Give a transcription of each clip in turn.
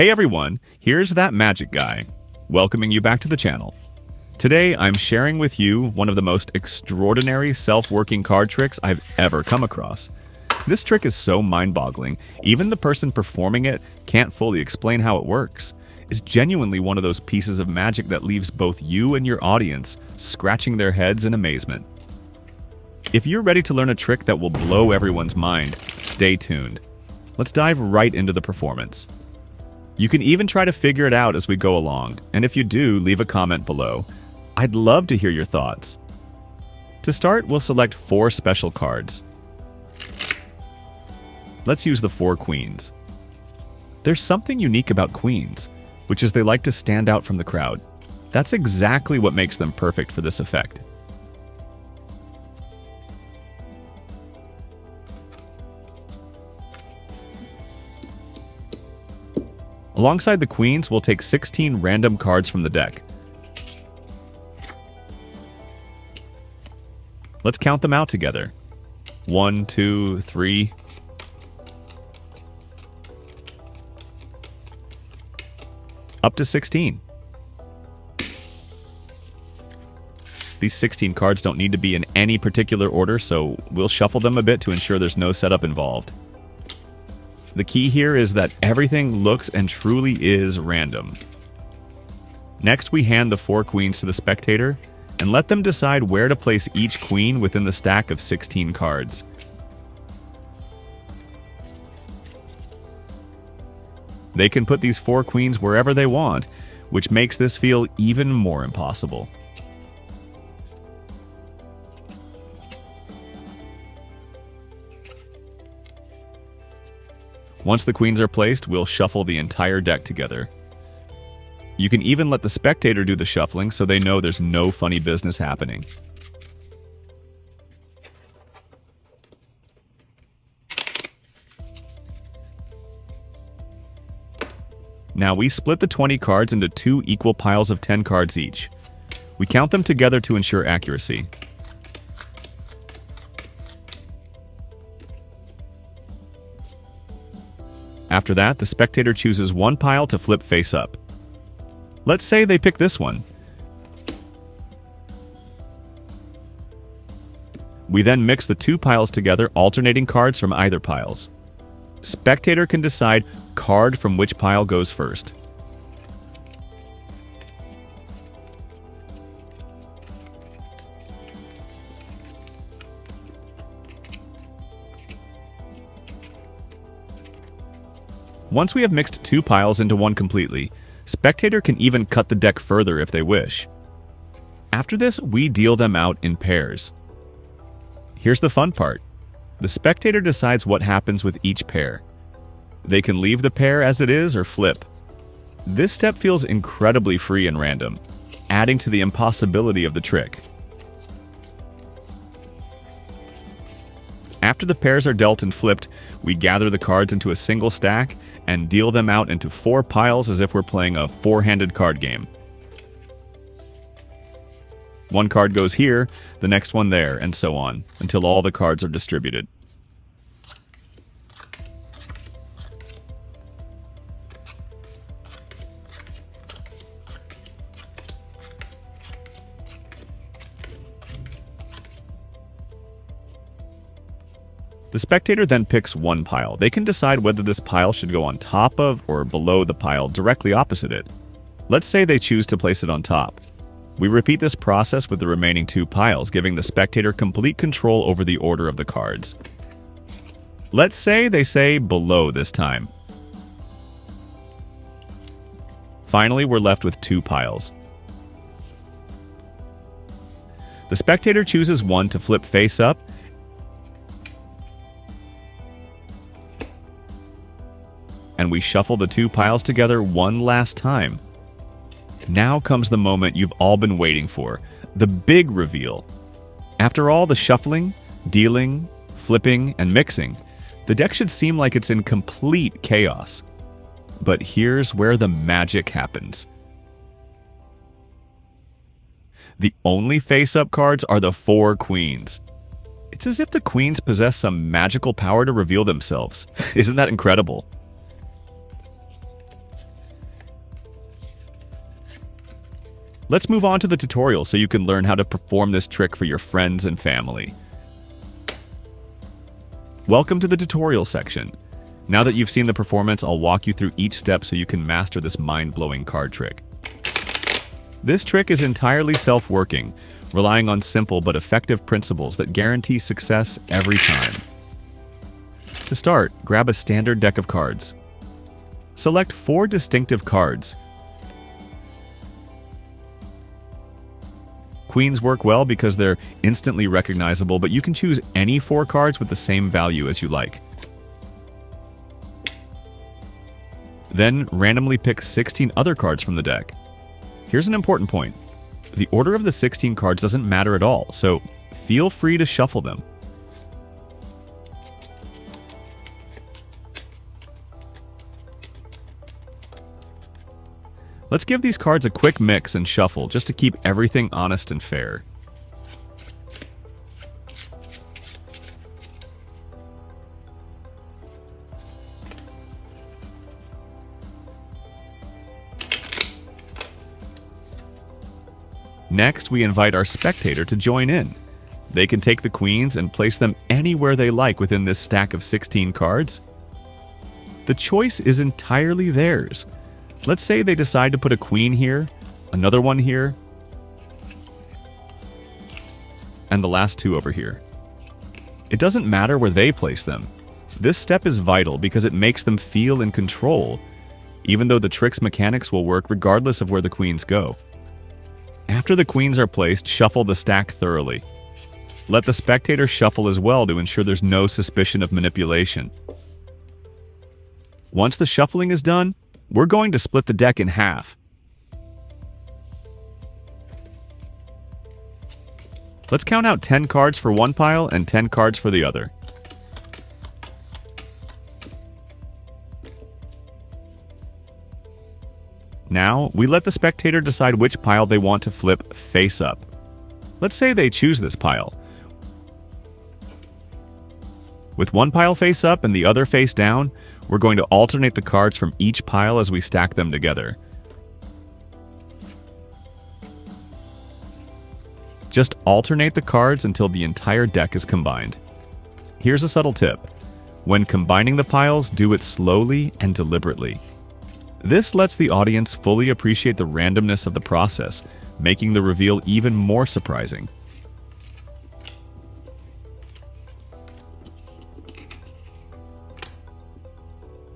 Hey everyone, here's that magic guy, welcoming you back to the channel. Today I'm sharing with you one of the most extraordinary self-working card tricks I've ever come across. This trick is so mind-boggling, even the person performing it can't fully explain how it works. It's genuinely one of those pieces of magic that leaves both you and your audience scratching their heads in amazement. If you're ready to learn a trick that will blow everyone's mind, stay tuned. Let's dive right into the performance. You can even try to figure it out as we go along, and if you do, leave a comment below. I'd love to hear your thoughts. To start, we'll select 4 special cards. Let's use the 4 queens. There's something unique about queens, which is they like to stand out from the crowd. That's exactly what makes them perfect for this effect. Alongside the queens, we'll take 16 random cards from the deck. Let's count them out together. 1, 2, 3. Up to 16. These 16 cards don't need to be in any particular order, so we'll shuffle them a bit to ensure there's no setup involved. The key here is that everything looks and truly is random. Next, we hand the 4 queens to the spectator and let them decide where to place each queen within the stack of 16 cards. They can put these 4 queens wherever they want, which makes this feel even more impossible. Once the queens are placed, we'll shuffle the entire deck together. You can even let the spectator do the shuffling so they know there's no funny business happening. Now we split the 20 cards into 2 equal piles of 10 cards each. We count them together to ensure accuracy. After that, the spectator chooses one pile to flip face up. Let's say they pick this one. We then mix the 2 piles together, alternating cards from either piles. Spectator can decide card from which pile goes first. Once we have mixed 2 piles into one completely, spectator can even cut the deck further if they wish. After this, we deal them out in pairs. Here's the fun part. The spectator decides what happens with each pair. They can leave the pair as it is or flip. This step feels incredibly free and random, adding to the impossibility of the trick. After the pairs are dealt and flipped, we gather the cards into a single stack and deal them out into 4 piles as if we're playing a 4-handed card game. One card goes here, the next one there, and so on, until all the cards are distributed. The spectator then picks one pile. They can decide whether this pile should go on top of or below the pile directly opposite it. Let's say they choose to place it on top. We repeat this process with the remaining 2 piles, giving the spectator complete control over the order of the cards. Let's say they say below this time. Finally, we're left with 2 piles. The spectator chooses one to flip face up, and we shuffle the 2 piles together one last time. Now comes the moment you've all been waiting for, the big reveal. After all the shuffling, dealing, flipping, and mixing, the deck should seem like it's in complete chaos. But here's where the magic happens. The only face-up cards are the 4 queens. It's as if the queens possess some magical power to reveal themselves. Isn't that incredible? Let's move on to the tutorial so you can learn how to perform this trick for your friends and family. Welcome to the tutorial section. Now that you've seen the performance, I'll walk you through each step so you can master this mind-blowing card trick. This trick is entirely self-working, relying on simple but effective principles that guarantee success every time. To start, grab a standard deck of cards. Select 4 distinctive cards. Queens work well because they're instantly recognizable, but you can choose any 4 cards with the same value as you like. Then randomly pick 16 other cards from the deck. Here's an important point. The order of the 16 cards doesn't matter at all, so feel free to shuffle them. Let's give these cards a quick mix and shuffle just to keep everything honest and fair. Next, we invite our spectator to join in. They can take the queens and place them anywhere they like within this stack of 16 cards. The choice is entirely theirs. Let's say they decide to put a queen here, another one here, and the last 2 over here. It doesn't matter where they place them. This step is vital because it makes them feel in control, even though the trick's mechanics will work regardless of where the queens go. After the queens are placed, shuffle the stack thoroughly. Let the spectator shuffle as well to ensure there's no suspicion of manipulation. Once the shuffling is done, we're going to split the deck in half. Let's count out 10 cards for one pile and 10 cards for the other. Now, we let the spectator decide which pile they want to flip face up. Let's say they choose this pile. With one pile face up and the other face down, we're going to alternate the cards from each pile as we stack them together. Just alternate the cards until the entire deck is combined. Here's a subtle tip. When combining the piles, do it slowly and deliberately. This lets the audience fully appreciate the randomness of the process, making the reveal even more surprising.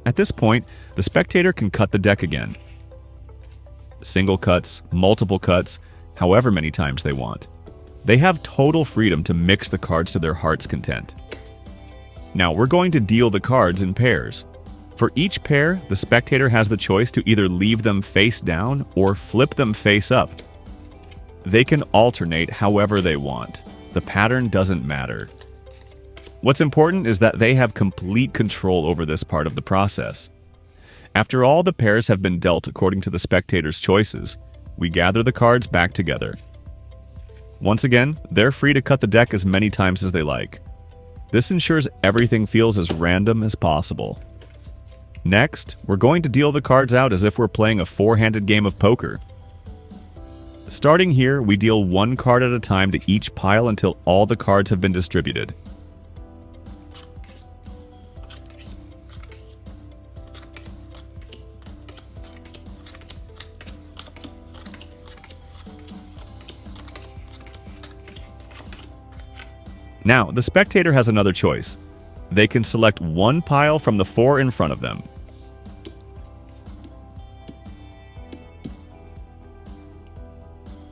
At this point, the spectator can cut the deck again. Single cuts, multiple cuts, however many times they want. They have total freedom to mix the cards to their heart's content. Now we're going to deal the cards in pairs. For each pair, the spectator has the choice to either leave them face down or flip them face up. They can alternate however they want. The pattern doesn't matter. What's important is that they have complete control over this part of the process. After all the pairs have been dealt according to the spectator's choices, we gather the cards back together. Once again, they're free to cut the deck as many times as they like. This ensures everything feels as random as possible. Next, we're going to deal the cards out as if we're playing a 4-handed game of poker. Starting here, we deal 1 card at a time to each pile until all the cards have been distributed. Now, the spectator has another choice. They can select 1 pile from the 4 in front of them.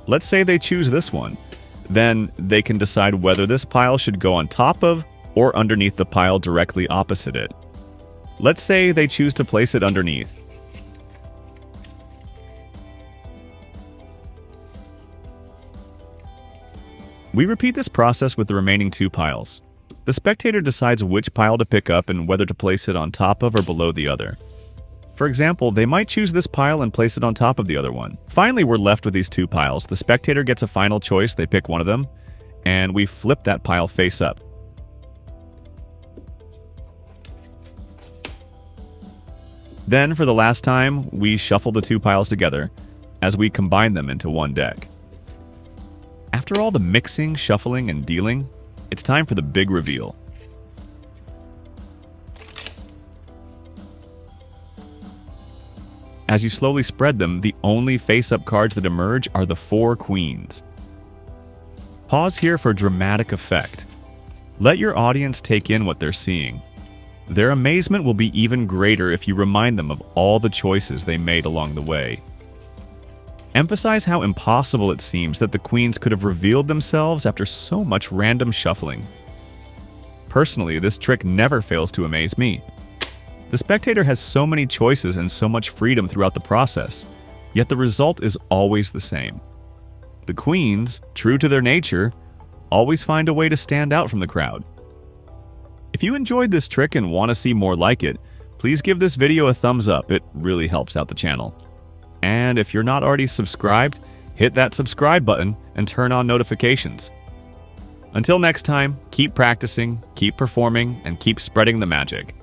Let's say they choose this one. Then they can decide whether this pile should go on top of or underneath the pile directly opposite it. Let's say they choose to place it underneath. We repeat this process with the remaining 2 piles. The spectator decides which pile to pick up and whether to place it on top of or below the other. For example, they might choose this pile and place it on top of the other one. Finally, we're left with these 2 piles. The spectator gets a final choice, they pick one of them, and we flip that pile face up. Then, for the last time, we shuffle the 2 piles together. as we combine them into one deck. After all the mixing, shuffling, and dealing, it's time for the big reveal. As you slowly spread them, the only face-up cards that emerge are the 4 queens. Pause here for dramatic effect. Let your audience take in what they're seeing. Their amazement will be even greater if you remind them of all the choices they made along the way. Emphasize how impossible it seems that the queens could have revealed themselves after so much random shuffling. Personally, this trick never fails to amaze me. The spectator has so many choices and so much freedom throughout the process, yet the result is always the same. The queens, true to their nature, always find a way to stand out from the crowd. If you enjoyed this trick and want to see more like it, please give this video a thumbs up. It really helps out the channel. And if you're not already subscribed, hit that subscribe button and turn on notifications. Until next time, keep practicing, keep performing, and keep spreading the magic.